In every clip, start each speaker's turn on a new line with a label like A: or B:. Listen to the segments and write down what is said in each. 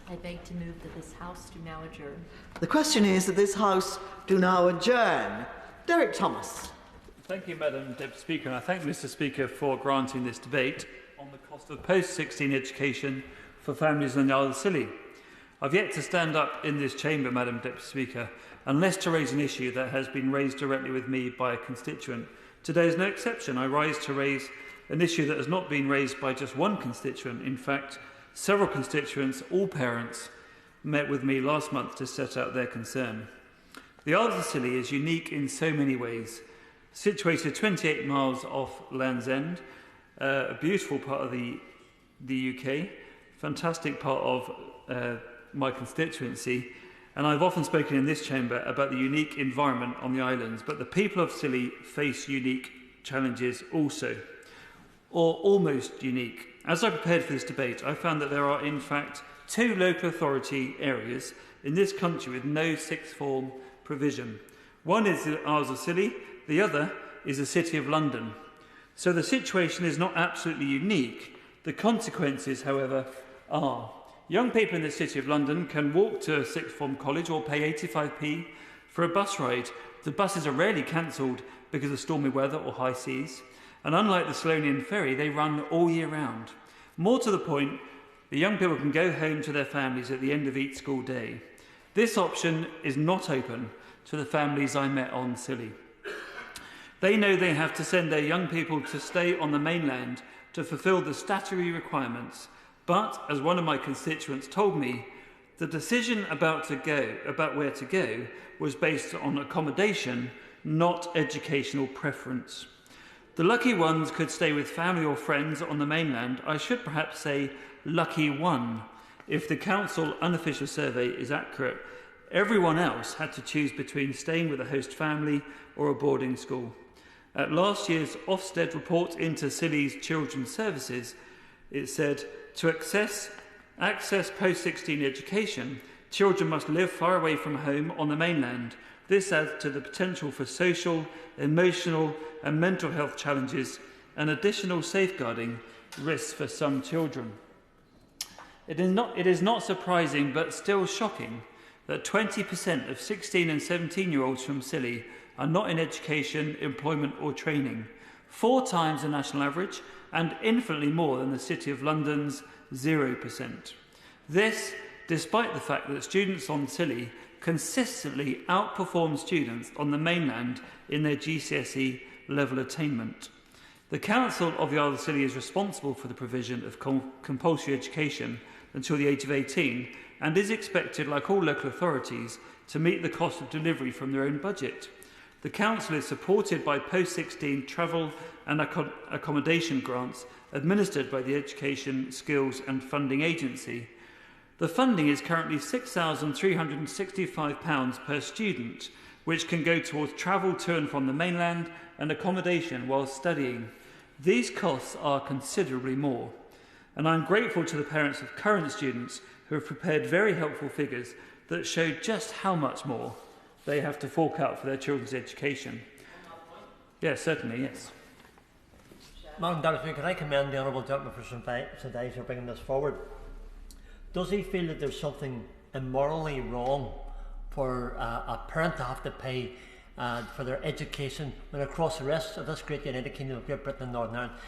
A: I beg to move that this House do now adjourn.
B: The question is that this House do now adjourn. Derek Thomas.
C: Thank you, Madam Deputy Speaker, and I thank Mr Speaker for granting this debate on the cost of post-16 education for families in the Isles of Scilly. I've yet to stand up in this chamber, Madam Deputy Speaker, unless to raise an issue that has been raised directly with me by a constituent. Today is no exception. I rise to raise an issue that has not been raised by just one constituent. In fact, several constituents, all parents, met with me last month to set out their concern. The Isles of Scilly is unique in so many ways. Situated 28 miles off Land's End, a beautiful part of the UK, fantastic part of my constituency, and I've often spoken in this chamber about the unique environment on the islands, but the people of Scilly face unique challenges also, or almost unique. As I prepared for this debate, I found that there are in fact 2 local authority areas in this country with no sixth form provision. One is the Isles of Scilly, the other is the City of London. So the situation is not absolutely unique. The consequences, however, are. Young people in the City of London can walk to a sixth form college or pay 85p for a bus ride. The buses are rarely cancelled because of stormy weather or high seas. And unlike the Solonian ferry, they run all year round. More to the point, the young people can go home to their families at the end of each school day. This option is not open to the families I met on Scilly. They know they have to send their young people to stay on the mainland to fulfil the statutory requirements. But, as one of my constituents told me, the decision about where to go was based on accommodation, not educational preference. The lucky ones could stay with family or friends on the mainland. I should perhaps say lucky one. If the council unofficial survey is accurate, everyone else had to choose between staying with a host family or a boarding school. At last year's Ofsted report into Scilly's Children's Services, it said, to access post-16 education, children must live far away from home on the mainland. This adds to the potential for social, emotional and mental health challenges and additional safeguarding risks for some children. It is not surprising but still shocking that 20% of 16 and 17-year-olds from Scilly are not in education, employment or training, 4 times the national average and infinitely more than the City of London's 0%. This, despite the fact that students on Scilly consistently outperform students on the mainland in their GCSE level attainment. The Council of the Isles of Scilly is responsible for the provision of compulsory education until the age of 18 and is expected, like all local authorities, to meet the cost of delivery from their own budget. The Council is supported by post-16 travel and accommodation grants administered by the Education, Skills and Funding Agency. The funding is currently £6,365 per student, which can go towards travel to and from the mainland and accommodation while studying. These costs are considerably more, and I'm grateful to the parents of current students who have prepared very helpful figures that show just how much more they have to fork out for their children's education. Yes, certainly, yes.
D: Madam Deputy, can I commend the Honourable Gentleman for today for bringing this forward? Does he feel that there's something immorally wrong for a parent to have to pay for their education when across the rest of this great United Kingdom of Great Britain and Northern Ireland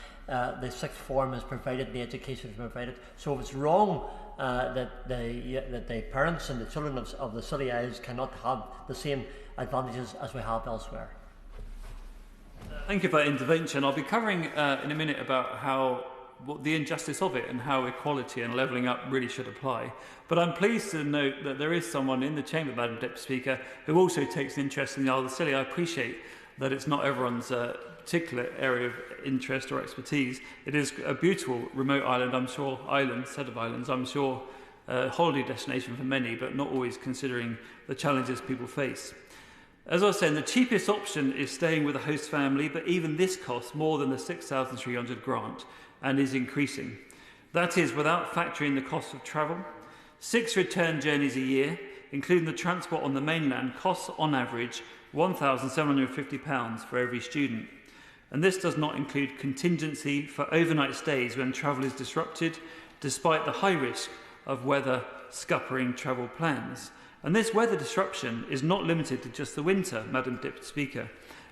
D: the sixth form is provided, the education is provided? So if it's wrong that the parents and the children of the Scilly Isles cannot have the same advantages as we have elsewhere.
C: Thank you for that intervention. I'll be covering in a minute about what the injustice of it and how equality and levelling up really should apply. But I'm pleased to note that there is someone in the chamber, Madam Deputy Speaker, who also takes an interest in the Isles of Scilly. I appreciate that it's not everyone's particular area of interest or expertise. It is a beautiful remote island, set of islands, I'm sure a holiday destination for many, but not always considering the challenges people face. As I was saying, the cheapest option is staying with a host family, but even this costs more than the £6,300 grant and is increasing. That is without factoring the cost of travel. 6 return journeys a year, including the transport on the mainland, costs on average £1,750 for every student. And this does not include contingency for overnight stays when travel is disrupted, despite the high risk of weather scuppering travel plans. And this weather disruption is not limited to just the winter, Madam Deputy Speaker.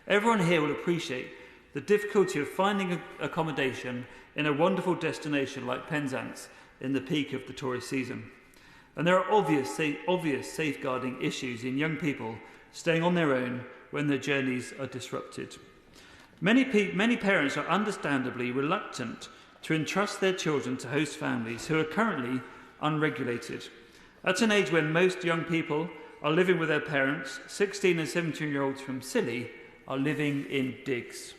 C: Everyone here will appreciate the difficulty of finding accommodation in a wonderful destination like Penzance in the peak of the tourist season. And there are obvious safeguarding issues in young people staying on their own when their journeys are disrupted. Many parents are understandably reluctant to entrust their children to host families who are currently unregulated. At an age when most young people are living with their parents, 16 and 17-year-olds from Scilly are living in digs.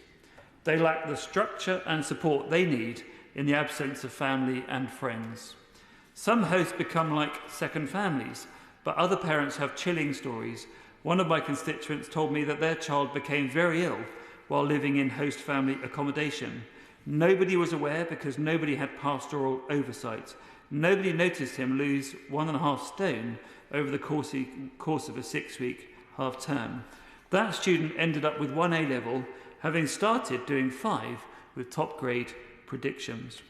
C: They lack the structure and support they need in the absence of family and friends. Some hosts become like second families, but other parents have chilling stories. One of my constituents told me that their child became very ill while living in host family accommodation. Nobody was aware because nobody had pastoral oversight. Nobody noticed him lose 1.5 stone over the course of a 6-week half-term. That student ended up with 1 A-level, having started doing 5 with top grade predictions.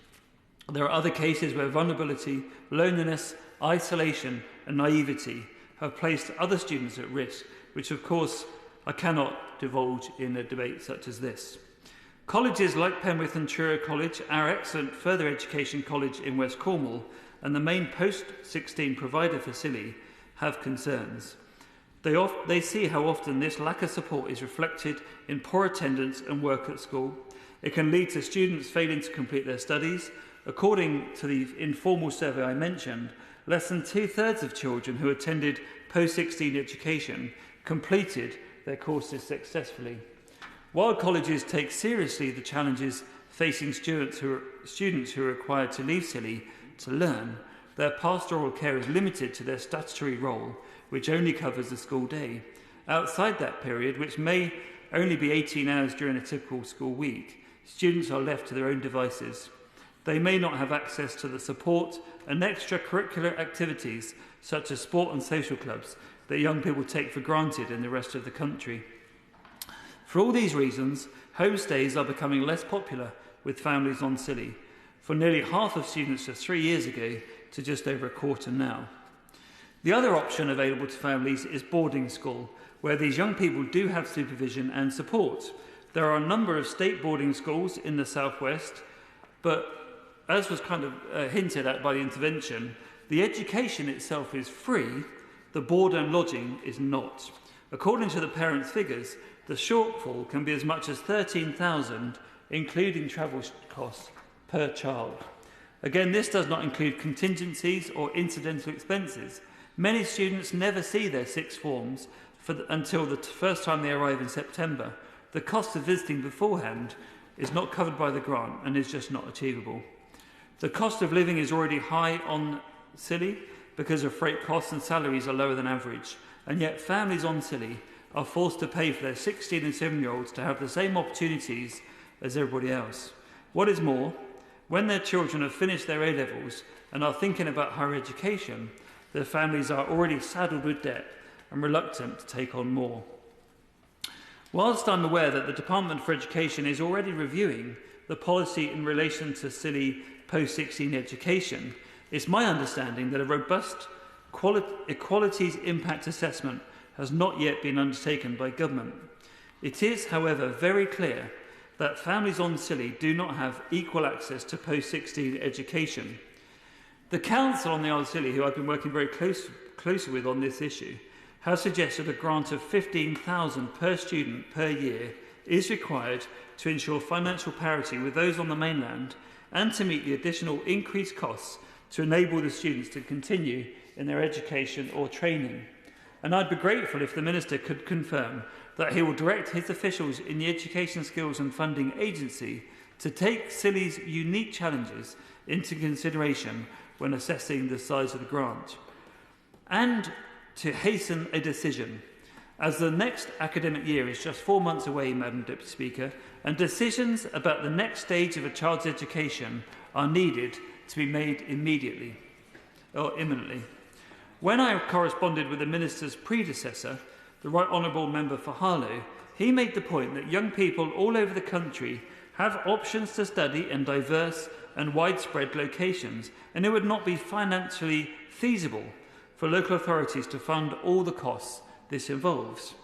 C: There are other cases where vulnerability, loneliness, isolation and naivety have placed other students at risk, which of course I cannot divulge in a debate such as this. Colleges like Penrith and Truro College, our excellent further education college in West Cornwall and the main post-16 provider for Scilly have concerns. They see how often this lack of support is reflected in poor attendance and work at school. It can lead to students failing to complete their studies. According to the informal survey I mentioned, less than 2/3 of children who attended post-16 education completed their courses successfully. While colleges take seriously the challenges facing students who are required to leave Scilly to learn, their pastoral care is limited to their statutory role, which only covers the school day. Outside that period, which may only be 18 hours during a typical school week, students are left to their own devices. They may not have access to the support and extracurricular activities, such as sport and social clubs, that young people take for granted in the rest of the country. For all these reasons, homestays are becoming less popular with families on Scilly, from nearly half of students just 3 years ago to just over a quarter now. The other option available to families is boarding school, where these young people do have supervision and support. There are a number of state boarding schools in the southwest, but as was kind of hinted at by the intervention, the education itself is free, the board and lodging is not. According to the parents' figures, the shortfall can be as much as £13,000, including travel costs, per child. Again, this does not include contingencies or incidental expenses. Many students never see their sixth forms until the first time they arrive in September. The cost of visiting beforehand is not covered by the grant and is just not achievable. The cost of living is already high on Scilly because of freight costs, and salaries are lower than average, and yet families on Scilly are forced to pay for their 16 and 17-year-olds to have the same opportunities as everybody else. What is more, when their children have finished their A-levels and are thinking about higher education, their families are already saddled with debt and reluctant to take on more. Whilst I'm aware that the Department for Education is already reviewing the policy in relation to Scilly post-16 education, it's my understanding that a robust equalities impact assessment has not yet been undertaken by government. It is, however, very clear that families on Scilly do not have equal access to post-16 education. The Council on the Isles of Scilly, who I've been working very closely with on this issue, has suggested a grant of £15,000 per student per year is required to ensure financial parity with those on the mainland and to meet the additional increased costs to enable the students to continue in their education or training. And I'd be grateful if the Minister could confirm that he will direct his officials in the Education Skills and Funding Agency to take Scilly's unique challenges into consideration when assessing the size of the grant, and to hasten a decision, as the next academic year is just 4 months away, Madam Deputy Speaker, and decisions about the next stage of a child's education are needed to be made immediately or imminently. When I corresponded with the Minister's predecessor, the Right Honourable Member for Harlow, he made the point that young people all over the country have options to study in diverse and widespread locations, and it would not be financially feasible for local authorities to fund all the costs this involves.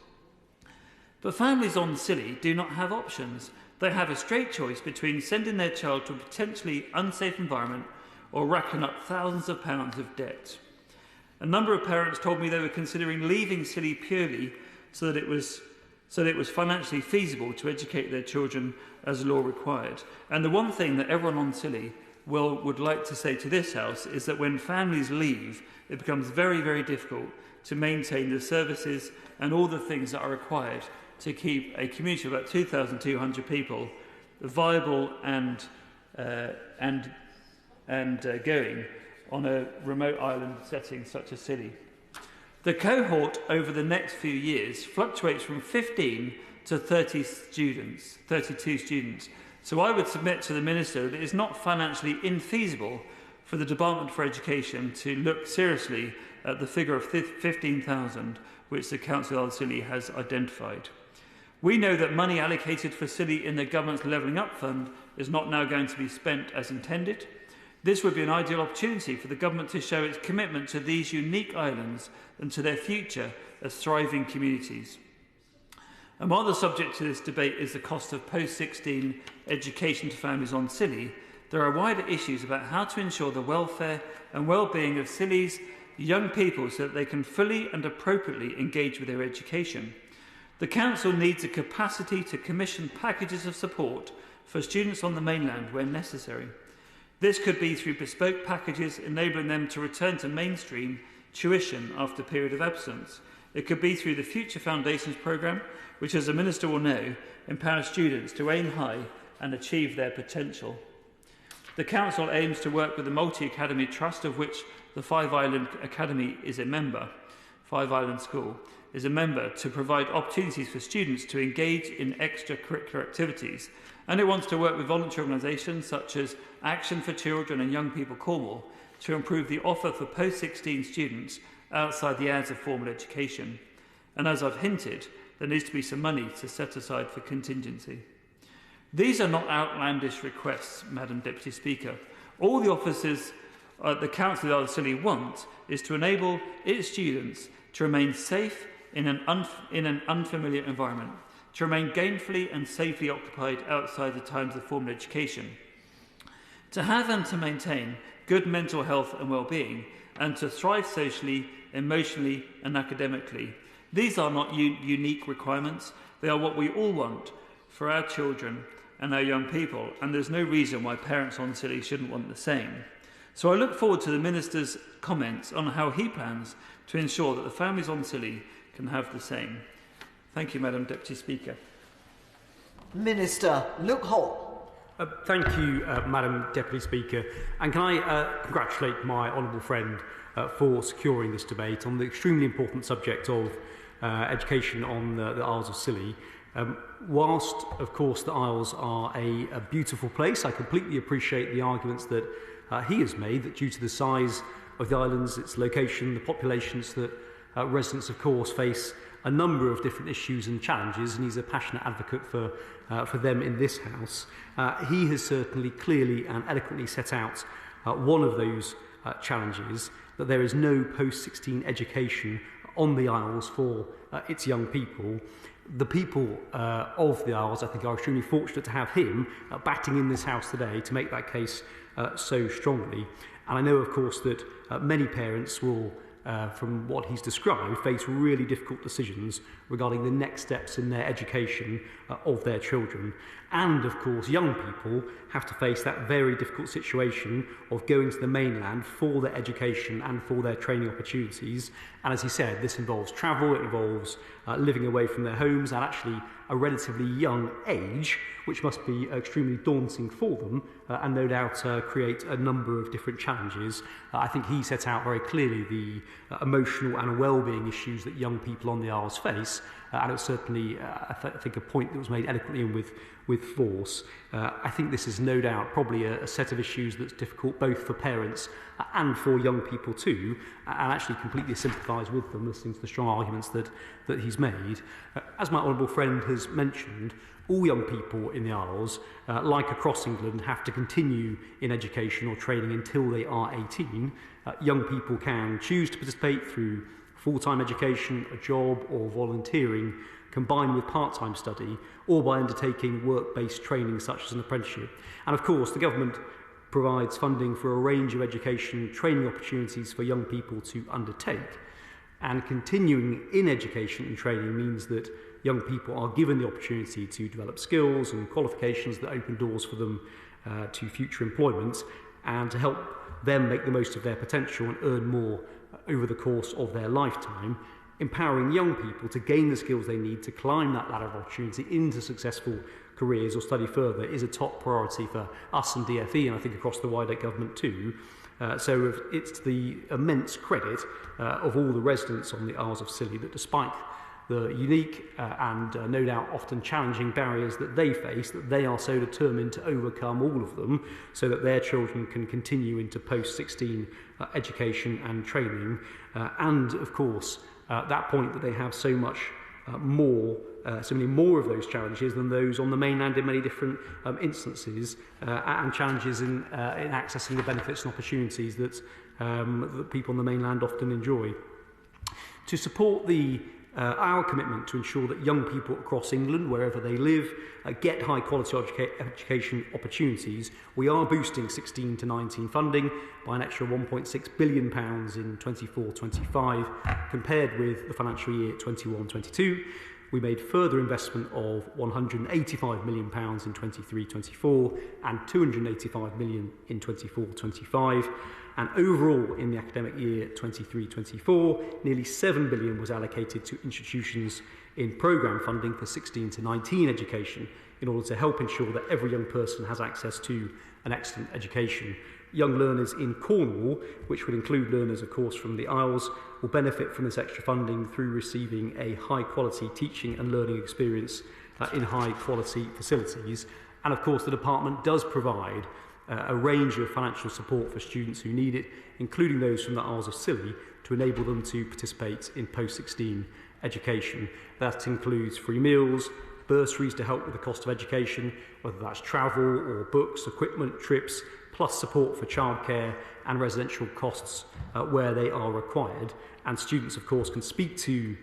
C: But families on Scilly do not have options. They have a straight choice between sending their child to a potentially unsafe environment or racking up thousands of pounds of debt. A number of parents told me they were considering leaving Scilly purely so that it was financially feasible to educate their children as law required. And the one thing that everyone on Scilly would like to say to this House is that when families leave, it becomes very, very difficult to maintain the services and all the things that are required to keep a community of about 2,200 people viable and going on a remote island setting such as Scilly. The cohort over the next few years fluctuates from 15 to 32 students. So I would submit to the Minister that it is not financially infeasible for the Department for Education to look seriously at the figure of 15,000 which the Council of Scilly has identified. We know that money allocated for Scilly in the Government's Levelling Up Fund is not now going to be spent as intended. This would be an ideal opportunity for the Government to show its commitment to these unique islands and to their future as thriving communities. And while the subject to this debate is the cost of post-16 education to families on Scilly, there are wider issues about how to ensure the welfare and well-being of Scilly's young people so that they can fully and appropriately engage with their education. The Council needs a capacity to commission packages of support for students on the mainland where necessary. This could be through bespoke packages enabling them to return to mainstream tuition after a period of absence. It could be through the Future Foundations programme, which, as the Minister will know, empowers students to aim high and achieve their potential. The Council aims to work with the Multi-Academy Trust, of which the Five Island Academy is a member, Five Island School, is a member, to provide opportunities for students to engage in extracurricular activities. And it wants to work with voluntary organisations such as Action for Children and Young People Cornwall to improve the offer for post-16 students outside the hours of formal education. And as I've hinted, there needs to be some money to set aside for contingency. These are not outlandish requests, Madam Deputy Speaker. All the officers at the Council of Scilly want is to enable its students to remain safe in an unfamiliar environment, to remain gainfully and safely occupied outside the times of formal education, to have and to maintain good mental health and well-being, and to thrive socially, emotionally and academically. These are not unique requirements. They are what we all want for our children and our young people, and there's no reason why parents on Scilly shouldn't want the same. So I look forward to the Minister's comments on how he plans to ensure that the families on Scilly can have the same. Thank you, Madam Deputy Speaker.
B: Minister Luke Hall.
E: Thank you, Madam Deputy Speaker. And can I congratulate my honourable friend for securing this debate on the extremely important subject of education on the Isles of Scilly. Whilst, of course, the Isles are a beautiful place, I completely appreciate the arguments that he has made, that due to the size of the islands, its location, the populations, that residents, of course, face a number of different issues and challenges, and he's a passionate advocate for them in this House. He has certainly clearly and eloquently set out one of those challenges, that there is no post-16 education on the Isles for its young people. The people of the Isles, I think, are extremely fortunate to have him batting in this House today to make that case so strongly. And I know, of course, that many parents will, from what he's described, face really difficult decisions regarding the next steps in their education of their children. And, of course, young people have to face that very difficult situation of going to the mainland for their education and for their training opportunities. And as he said, this involves travel, it involves living away from their homes at actually a relatively young age, which must be extremely daunting for them and no doubt create a number of different challenges. I think he set out very clearly the emotional and well-being issues that young people on the Isles face, and it was certainly, I think, a point that was made eloquently and with force. I think this is no doubt probably a set of issues that's difficult both for parents and for young people too, and actually completely sympathise with them, listening to the strong arguments that he's made. As my honourable friend has mentioned, all young people in the Isles, like across England, have to continue in education or training until they are 18. Young people can choose to participate through full-time education, a job or volunteering, combined with part-time study, or by undertaking work-based training such as an apprenticeship. And of course, the government provides funding for a range of education training opportunities for young people to undertake. And continuing in education and training means that young people are given the opportunity to develop skills and qualifications that open doors for them to future employment, and to help them make the most of their potential and earn more over the course of their lifetime. Empowering young people to gain the skills they need to climb that ladder of opportunity into successful careers or study further is a top priority for us and DFE, and I think across the wider government too. So it's the immense credit of all the residents on the Isles of Scilly that, despite the unique and no doubt often challenging barriers that they face, that they are so determined to overcome all of them so that their children can continue into post-16 education and training. And of course, that point that they have so much so many more of those challenges than those on the mainland in many different instances, and challenges in accessing the benefits and opportunities that people on the mainland often enjoy. To support our commitment to ensure that young people across England, wherever they live, get high quality education opportunities, we are boosting 16 to 19 funding by an extra £1.6 billion in 24-25 compared with the financial year 21-22. We made further investment of £185 million in 23-24 and £285 million in 24-25. And overall, in the academic year 23-24, nearly £7 billion was allocated to institutions in programme funding for 16 to 19 education in order to help ensure that every young person has access to an excellent education. Young learners in Cornwall, which would include learners, of course, from the Isles, will benefit from this extra funding through receiving a high-quality teaching and learning experience in high-quality facilities. And, of course, the department does provide a range of financial support for students who need it, including those from the Isles of Scilly, to enable them to participate in post-16 education. That includes free meals, bursaries to help with the cost of education, whether that's travel or books, equipment, trips, plus support for childcare and residential costs where they are required. And students, of course, can speak to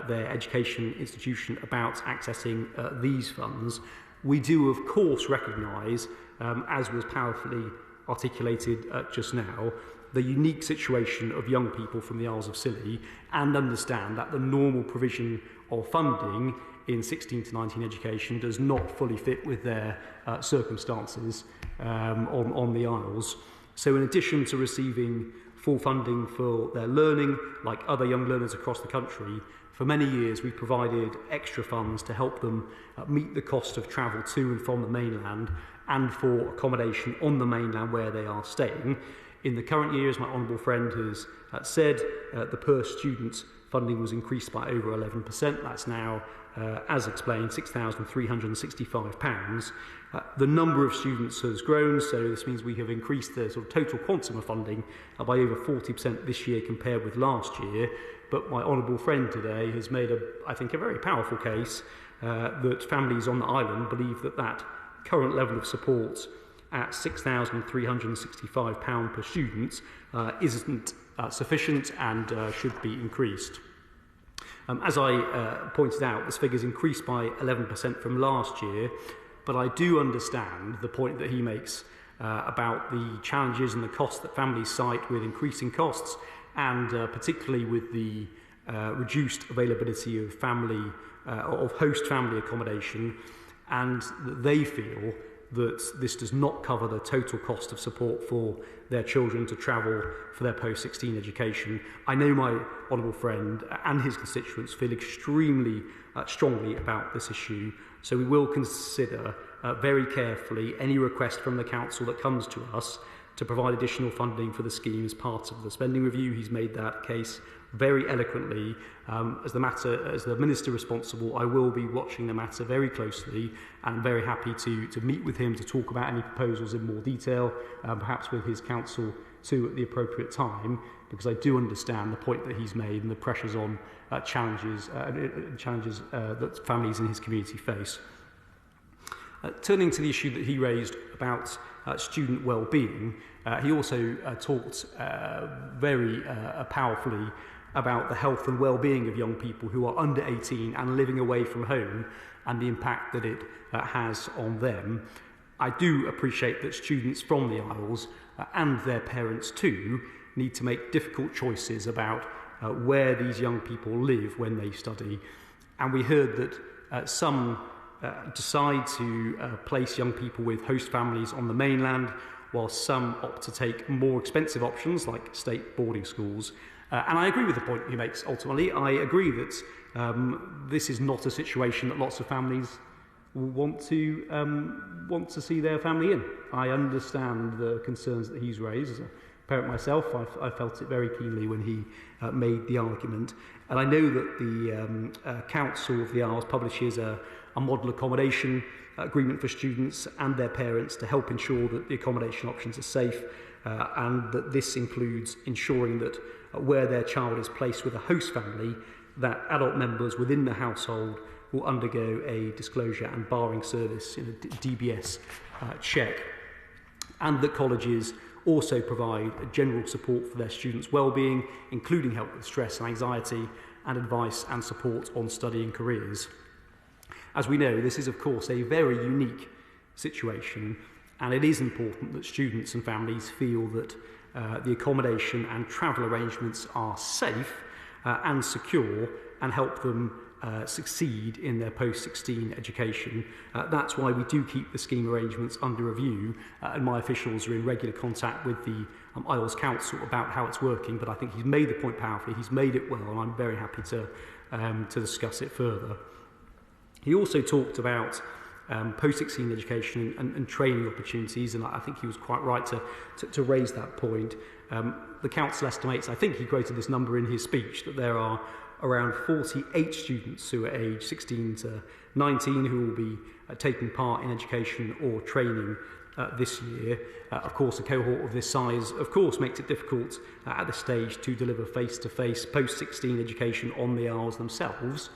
E: their education institution about accessing these funds. We do, of course, recognise, as was powerfully articulated just now, the unique situation of young people from the Isles of Scilly, and understand that the normal provision of funding in 16 to 19 education does not fully fit with their circumstances on the Isles. So in addition to receiving full funding for their learning, like other young learners across the country, for many years we've provided extra funds to help them meet the cost of travel to and from the mainland, and for accommodation on the mainland where they are staying. In the current year, as my honourable friend has said, the per student funding was increased by over 11%. That's now, as explained, £6,365. The number of students has grown, so this means we have increased the sort of total quantum of funding by over 40% this year compared with last year. But my honourable friend today has made, I think, a very powerful case that families on the island believe that that current level of support at £6,365 per student isn't sufficient and should be increased. As I pointed out, this figure is increased by 11% from last year, but I do understand the point that he makes about the challenges and the costs that families cite with increasing costs, and particularly with the reduced availability of host family accommodation, and that they feel that this does not cover the total cost of support for their children to travel for their post-16 education. I know my honourable friend and his constituents feel extremely strongly about this issue, so we will consider very carefully any request from the council that comes to us to provide additional funding for the scheme as part of the spending review. He's made that case very eloquently. As the minister responsible, I will be watching the matter very closely, and I'm very happy to meet with him to talk about any proposals in more detail, perhaps with his council too at the appropriate time, because I do understand the point that he's made and the pressures on challenges that families in his community face. Turning to the issue that he raised about student well-being, he also talked very powerfully about the health and well-being of young people who are under 18 and living away from home, and the impact that it has on them. I do appreciate that students from the Isles and their parents too need to make difficult choices about where these young people live when they study. And we heard that some decide to place young people with host families on the mainland, while some opt to take more expensive options like state boarding schools. And I agree with the point he makes ultimately. I agree that this is not a situation that lots of families want to see their family in. I understand the concerns that he's raised. As a parent myself, I felt it very keenly when he made the argument. And I know that the Council of the Isles publishes a model accommodation agreement for students and their parents to help ensure that the accommodation options are safe, and that this includes ensuring that where their child is placed with a host family, that adult members within the household will undergo a disclosure and barring service in a DBS check, and that colleges also provide general support for their students' well-being, including help with stress and anxiety, and advice and support on studying careers. As we know, this is of course a very unique situation, and it is important that students and families feel that the accommodation and travel arrangements are safe and secure, and help them succeed in their post-16 education. That's why we do keep the scheme arrangements under review, and my officials are in regular contact with the Isles Council about how it's working, but I think he's made the point powerfully, he's made it well, and I'm very happy to discuss it further. He also talked about post-16 education and training opportunities, and I think he was quite right to raise that point. The council estimates, I think he quoted this number in his speech, that there are around 48 students who are aged 16 to 19 who will be taking part in education or training this year. Of course, a cohort of this size, of course, makes it difficult at this stage to deliver face-to-face post-16 education on the Isles themselves,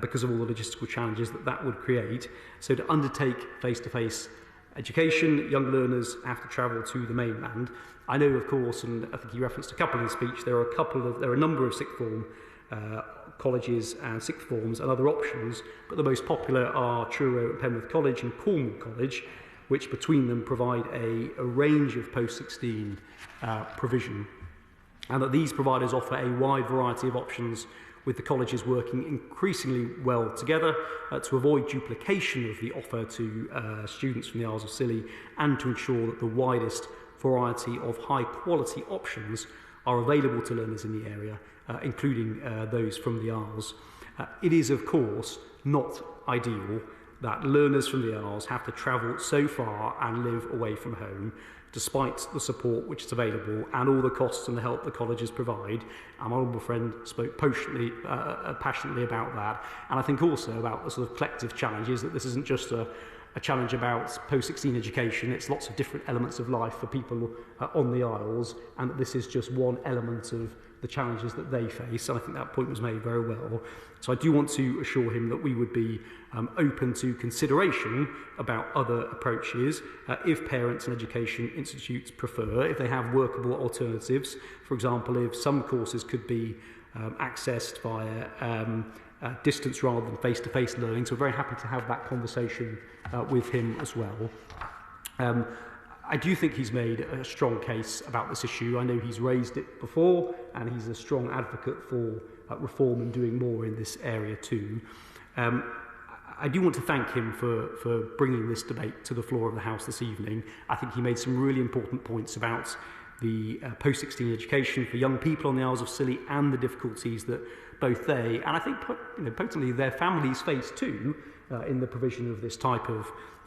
E: because of all the logistical challenges that would create. So to undertake face-to-face education, young learners have to travel to the mainland. I know, of course, and I think he referenced a couple in his speech, there are a number of sixth form colleges and sixth forms and other options, but the most popular are Truro and Penrith College and Cornwall College, which between them provide a range of post-16 provision, and that these providers offer a wide variety of options, with the colleges working increasingly well together to avoid duplication of the offer to students from the Isles of Scilly, and to ensure that the widest variety of high-quality options are available to learners in the area, including those from the Isles. It is, of course, not ideal that learners from the Isles have to travel so far and live away from home, despite the support which is available and all the costs and the help the colleges provide. And my honourable friend spoke passionately about that. And I think also about the sort of collective challenges, that this isn't just a challenge about post-16 education, it's lots of different elements of life for people on the Isles, and that this is just one element of the challenges that they face. And I think that point was made very well. So I do want to assure him that we would be open to consideration about other approaches if parents and education institutes prefer, if they have workable alternatives. For example, if some courses could be accessed via distance rather than face-to-face learning. So we're very happy to have that conversation with him as well. I do think he's made a strong case about this issue. I know he's raised it before, and he's a strong advocate for reform and doing more in this area too. I do want to thank him for bringing this debate to the floor of the House this evening. I think he made some really important points about the post-16 education for young people on the Isles of Scilly, and the difficulties that both they, and I think potentially their families, face too in the provision of this type of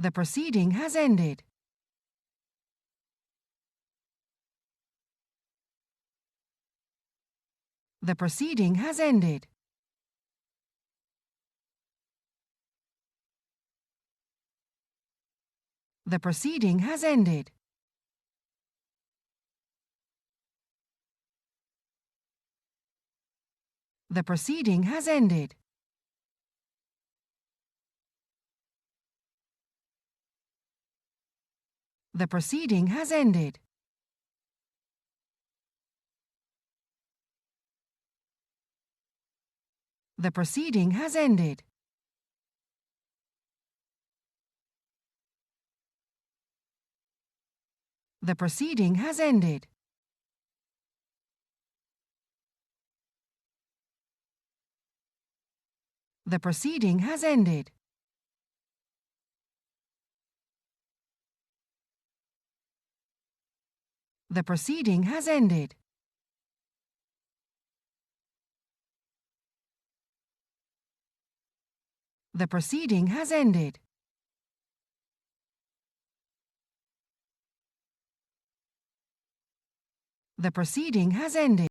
F: The proceeding has ended. The proceeding has ended. The proceeding has ended. The proceeding has ended. The proceeding has ended. The proceeding has ended. The proceeding has ended. The proceeding has ended. The proceeding has ended. The proceeding has ended. The proceeding has ended.